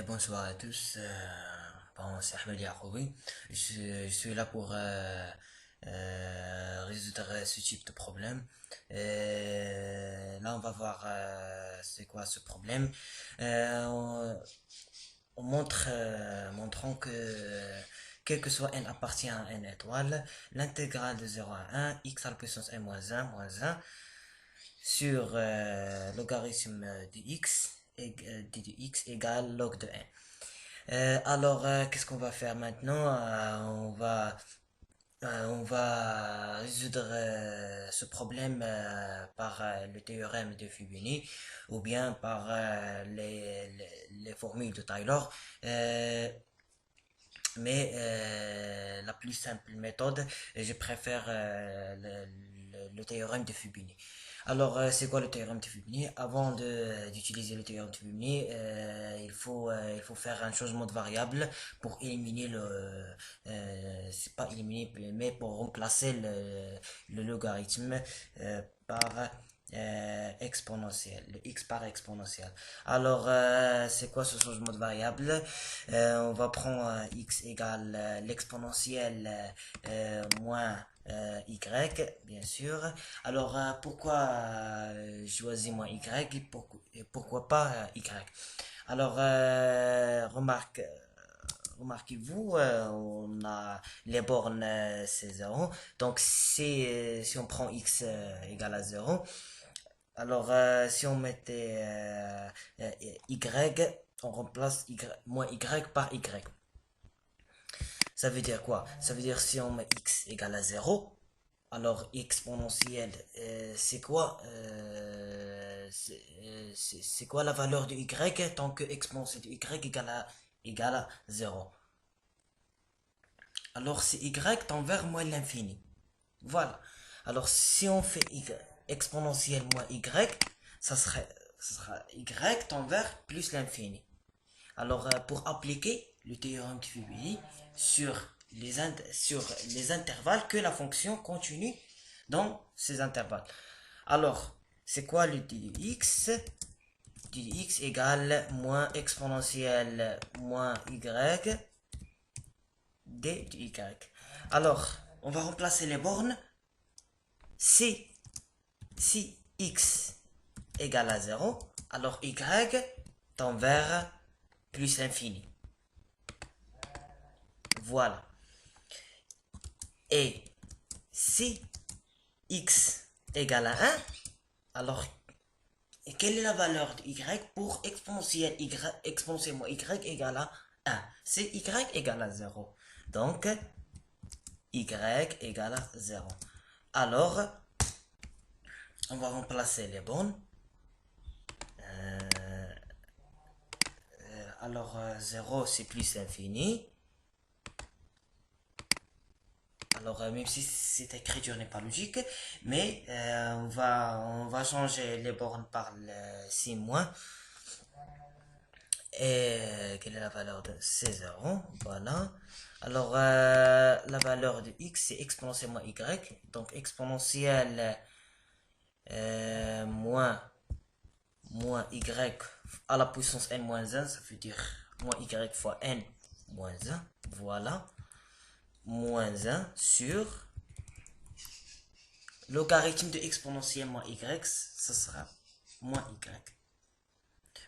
Bonsoir à tous. Bon, c'est Ahmed Yacoubi. Je suis là pour résoudre ce type de problème. Là, on va voir c'est quoi ce problème. On montre, montrant que quel que soit n appartient à n étoile, l'intégrale de 0 à 1, x à la puissance n moins 1 sur logarithme de x, de x égale log de n. Qu'est-ce qu'on va faire maintenant? On va résoudre ce problème par le théorème de Fibini ou bien par les formules de Taylor. Euh, mais la plus simple méthode, je préfère le théorème de Fibini. C'est quoi le théorème de Fibini? D'utiliser le théorème de Fibini, il faut faire un changement de variable pour éliminer c'est pas éliminer, mais pour remplacer le logarithme par exponentiel, le x par exponentiel. C'est quoi ce changement de variable? On va prendre x égale l'exponentielle moins y, bien sûr. Pourquoi choisir moins y et pourquoi pas y? Remarquez-vous, on a les bornes c'est 0. Donc si on prend x égale à 0, si on mettait y, on remplace moins y par y. Ça veut dire quoi? Ça veut dire si on met x égale à 0, alors exponentielle, c'est quoi c'est quoi la valeur de y tant que exponentielle de y égale à 0? Alors c'est y tend vers moins l'infini. Voilà. Alors si on fait exponentielle moins y, ça sera y tend vers plus l'infini. Pour appliquer le théorème de Fibini sur sur les intervalles que la fonction continue dans ces intervalles. Alors, c'est quoi le d de x? D de x égale moins exponentielle moins y d de y. On va remplacer les bornes. Si x égale à 0, alors y tend vers plus l'infini. Voilà. Et si x égale à 1, alors quelle est la valeur de y pour exponentielle exponentielle y égale à 1? C'est y égale à 0. Donc, y égale à 0. Alors, on va remplacer les bornes. 0 c'est plus l'infini. Même si cette écriture n'est pas logique, mais on va changer les bornes par le 6 moins. Et quelle est la valeur de ces 0? Voilà. La valeur de x, c'est exponentielle moins y. Donc, exponentielle moins y à la puissance n moins 1, ça veut dire moins y fois n moins 1. Voilà. Moins 1 sur logarithme de exponentielle moins y, ça sera moins y.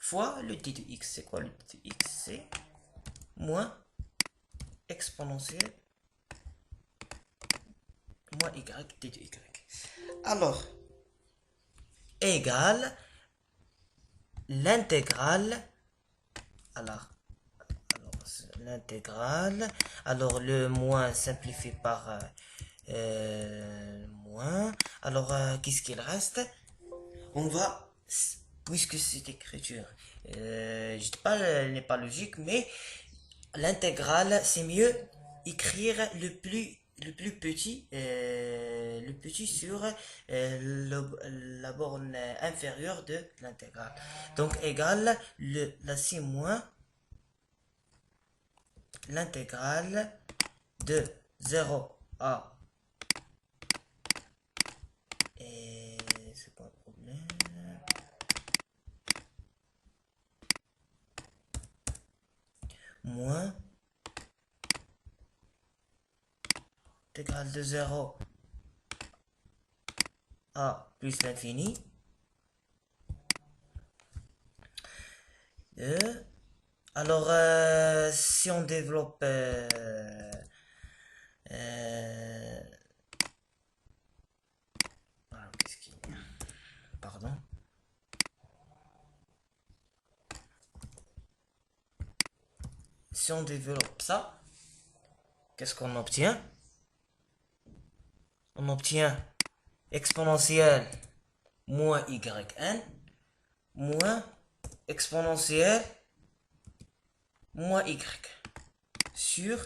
Fois le d de x, c'est quoi le d de x? C'est moins exponentielle moins y d de y. Alors, égale l'intégrale. Alors, l'intégrale. Alors, le moins simplifié par moins. Qu'est-ce qu'il reste? On va, puisque cette écriture, je dis pas, elle n'est pas logique, mais l'intégrale, c'est mieux écrire le plus petit, le petit sur la borne inférieure de l'intégrale. Donc, égale la 6 moins l'intégrale de 0 à et c'est pas le problème moins intégrale de 0 à plus l'infini de... Alors, si on développe... qu'est-ce qu'il y a? Pardon. Si on développe ça, qu'est-ce qu'on obtient? On obtient exponentielle moins yn moins exponentielle moins y sur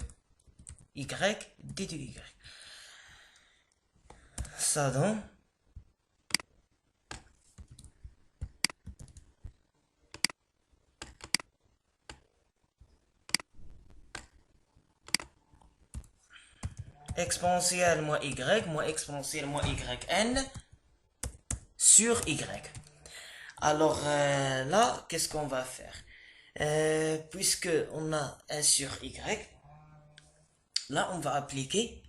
y d de y. Ça donne exponentielle moins exponentielle moins yn sur y. Alors là, qu'est-ce qu'on va faire? Puisque on a 1 sur y, là on va appliquer,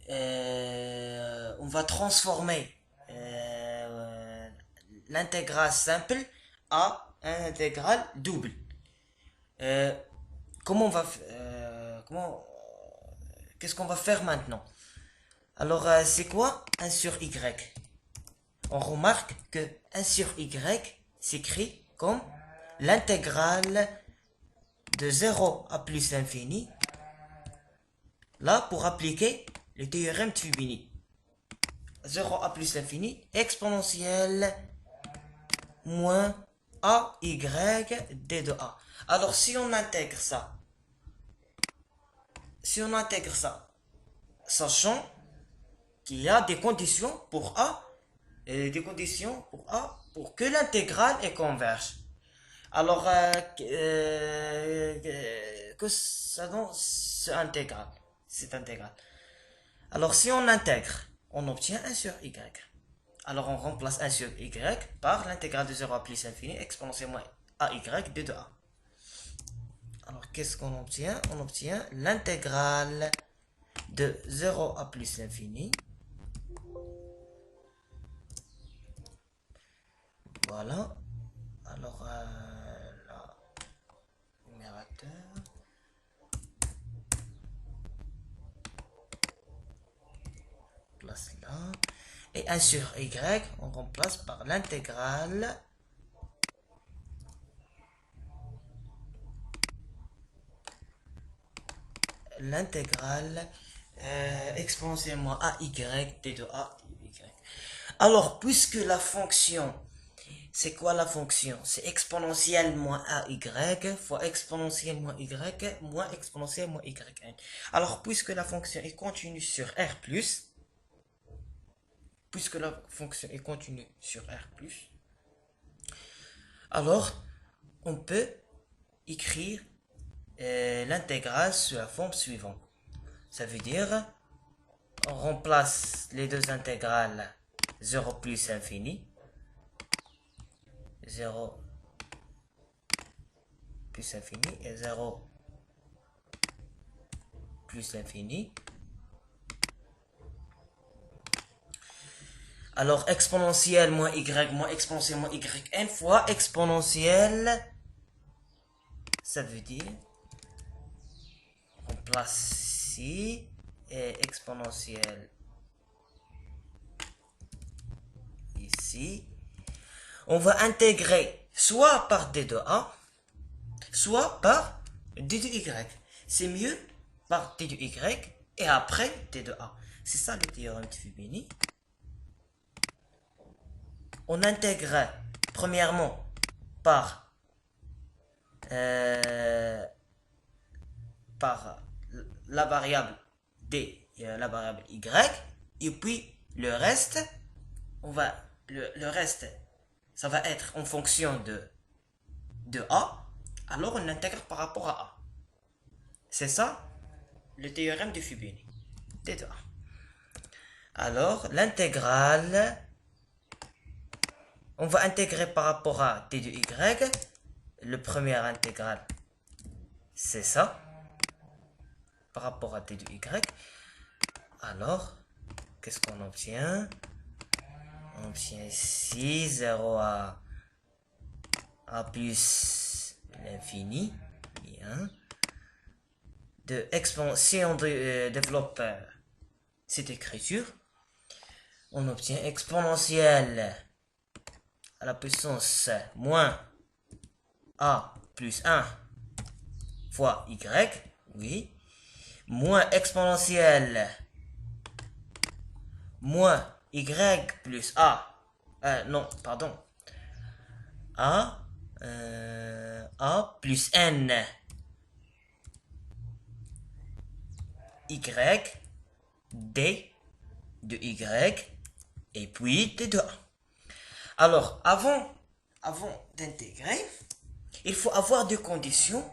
on va transformer l'intégrale simple à un intégral double. Comment on va qu'est-ce qu'on va faire maintenant? Alors c'est quoi 1 sur y? On remarque que 1 sur y s'écrit comme l'intégrale de 0 à plus l'infini. Là, pour appliquer le théorème de Fubini. 0 à plus l'infini, exponentielle moins AY d de A. Alors, si on intègre ça, sachant qu'il y a des conditions pour A, pour que l'intégrale est converge. Alors, que ça donne cette intégrale. Alors, si on intègre, on obtient 1 sur y. Alors, on remplace 1 sur y par l'intégrale de 0 à plus l'infini exponentiellement AY d de A. Alors, qu'est-ce qu'on obtient? On obtient l'intégrale de 0 à plus l'infini. Voilà. Alors, là, numérateur. Place là. Et 1 sur y, on remplace par l'intégrale exponentiellement AY d de A. Alors, puisque la fonction, c'est quoi la fonction? C'est exponentielle moins AY fois exponentielle moins Y moins exponentielle moins YN. Alors, puisque la fonction est continue sur R+, alors, on peut écrire l'intégrale sous la forme suivante. Ça veut dire, on remplace les deux intégrales 0 plus infini, 0 plus infini et 0 plus l'infini. Alors, exponentielle moins y moins exponentielle moins yn fois exponentielle, ça veut dire, on place ici, et exponentielle ici. On va intégrer soit par d de a, soit par d de y. C'est mieux par d de y et après d de a. C'est ça le théorème de Fubini. On intègre premièrement par la variable d et la variable y, et puis le reste, le reste, ça va être en fonction de a, alors on intègre par rapport à a. C'est ça le théorème de Fubini, d de a. Alors l'intégrale, on va intégrer par rapport à d de y, le premier intégral c'est ça, par rapport à t de y. Alors, qu'est-ce qu'on obtient? On obtient ici 0 à plus l'infini. Bien. Si on développe cette écriture, on obtient exponentielle à la puissance moins a plus 1 fois y, oui, moins exponentielle moins y plus a, non, pardon, a plus n y d de y et puis d de a. Alors, avant d'intégrer, il faut avoir deux conditions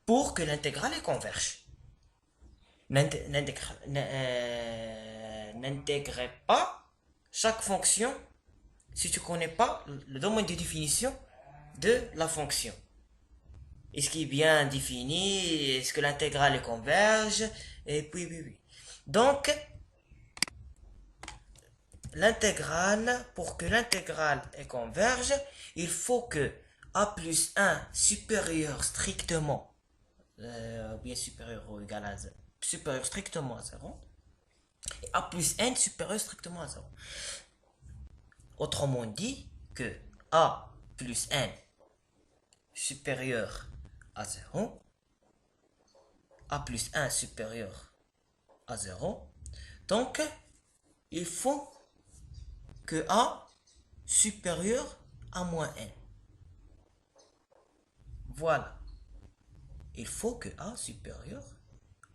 pour que l'intégrale converge. N'intégrez pas chaque fonction si tu ne connais pas le domaine de définition de la fonction. Est-ce qu'il est bien défini? Est-ce que l'intégrale converge? Et puis, oui, oui. Donc, pour que l'intégrale converge, il faut que a plus 1 supérieur strictement, bien supérieur ou égal à 0, supérieur strictement à 0, et a plus n supérieur strictement à 0. Autrement dit, que a plus n supérieur à 0, a plus 1 supérieur à 0, donc il faut que a supérieur à moins n. Voilà. Il faut que a supérieur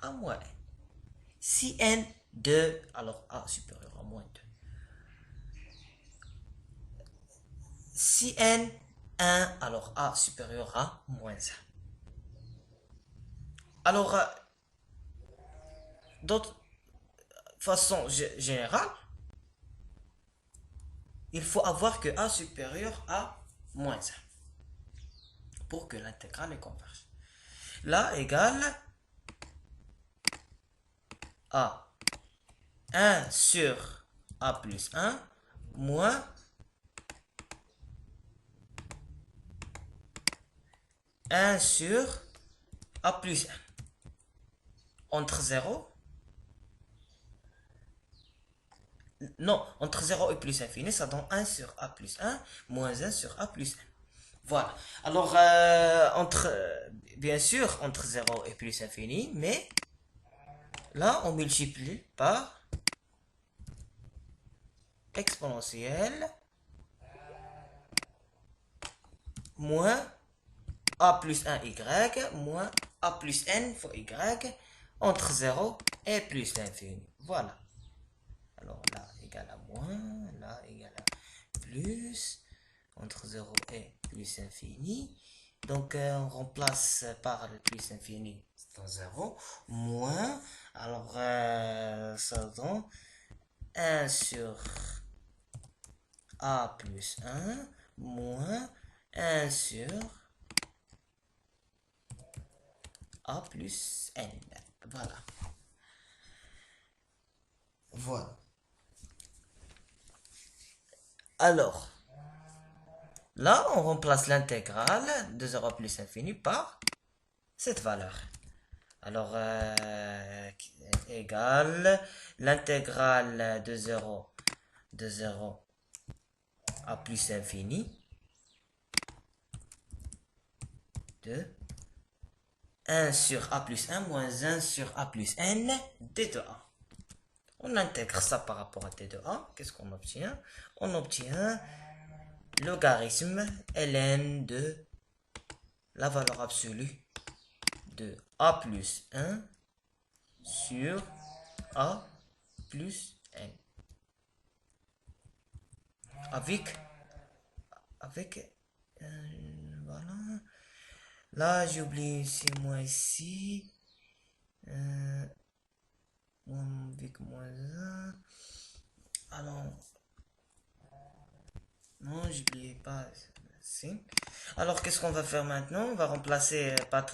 à moins n. Si n 2, alors a supérieur à moins 2. Si n 1, alors a supérieur à moins 1. Alors, d'autre façon générale, il faut avoir que a supérieur à moins 1 pour que l'intégrale converge. Là égale a 1 sur a plus 1 moins 1 sur a plus 1. Entre 0, non, entre 0 et plus infini, ça donne 1 sur a plus 1 moins 1 sur a plus 1. Voilà. Alors, bien sûr, entre 0 et plus infini, mais là, on multiplie par exponentielle moins a plus 1y moins a plus n fois y entre 0 et plus l'infini. Voilà. Alors là égale à moins, là égale à plus, entre 0 et plus infini. Donc on remplace par le plus infini, c'est 0, moins, alors ça donne 1 sur a plus 1 moins 1 sur a plus n. Voilà. Voilà. Alors, là, on remplace l'intégrale de 0 plus infini par cette valeur. Alors, égale l'intégrale de 0 à plus infini de 1 sur a plus 1 moins 1 sur a plus n d de a. On intègre ça par rapport à t de a. Qu'est-ce qu'on obtient? On obtient logarithme ln de la valeur absolue de a plus 1 sur a plus n. Avec voilà. Là, j'oublie ici, moi ici. Avec moins 1. Alors, non, j'oubliais pas. Alors, qu'est-ce qu'on va faire maintenant? On va remplacer par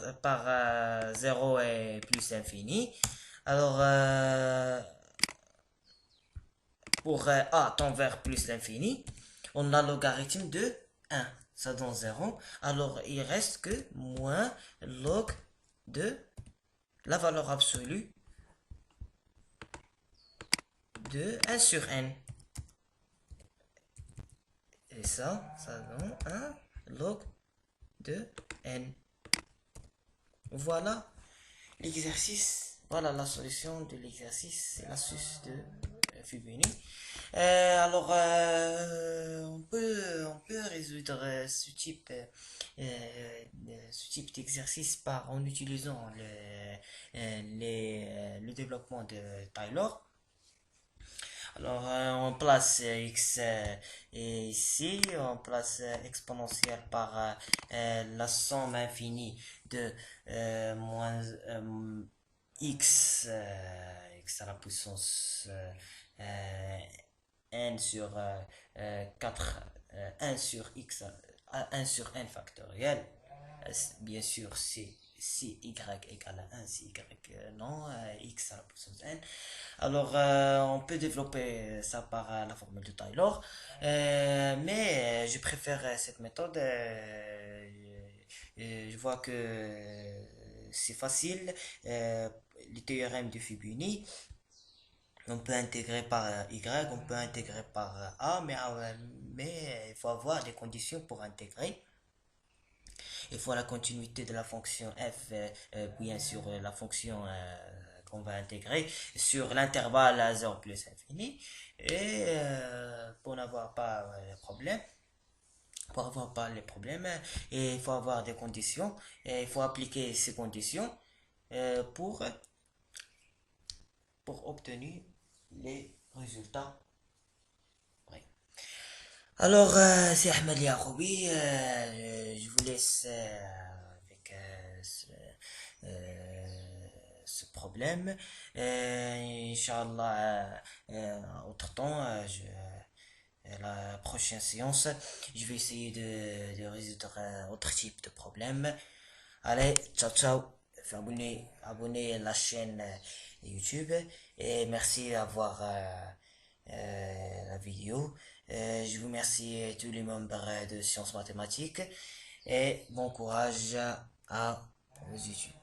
0 et plus l'infini. Alors, pour a tend vers plus l'infini, on a logarithme de 1. Ça donne 0. Alors, il reste que moins log de la valeur absolue de 1 sur n. Et ça donne 1 log de n. Voilà l'exercice. Voilà la solution de l'exercice. C'est l'astuce de Fubini. On peut résoudre ce type d'exercice en utilisant le développement de Taylor. Alors, on place x ici, on place exponentielle par la somme infinie de moins x à la puissance n sur 4, 1 sur x à 1 sur n factoriel. Bien sûr, si y égale à 1, si y non, x à la puissance n. Alors, on peut développer ça par la formule de Taylor, mais je préfère cette méthode. Je vois que c'est facile. Le théorème de Fibini, on peut intégrer par y, on peut intégrer par a, mais il faut avoir des conditions pour intégrer. Il faut la continuité de la fonction f, bien sûr la fonction qu'on va intégrer sur l'intervalle 0 plus infini. Et pour n'avoir pas de problème, pour avoir pas les problèmes, et il faut avoir des conditions, et il faut appliquer ces conditions euh, pour, pour obtenir les résultats. Oui. Alors, c'est Ahmed Yaroubi, je vous laisse avec ce problème. Inch'Allah, autre temps, la prochaine séance, je vais essayer de résoudre un autre type de problème. Allez, ciao ciao. Abonnez à la chaîne YouTube et merci d'avoir la vidéo. Je vous remercie tous les membres de Sciences Mathématiques et bon courage à vos études.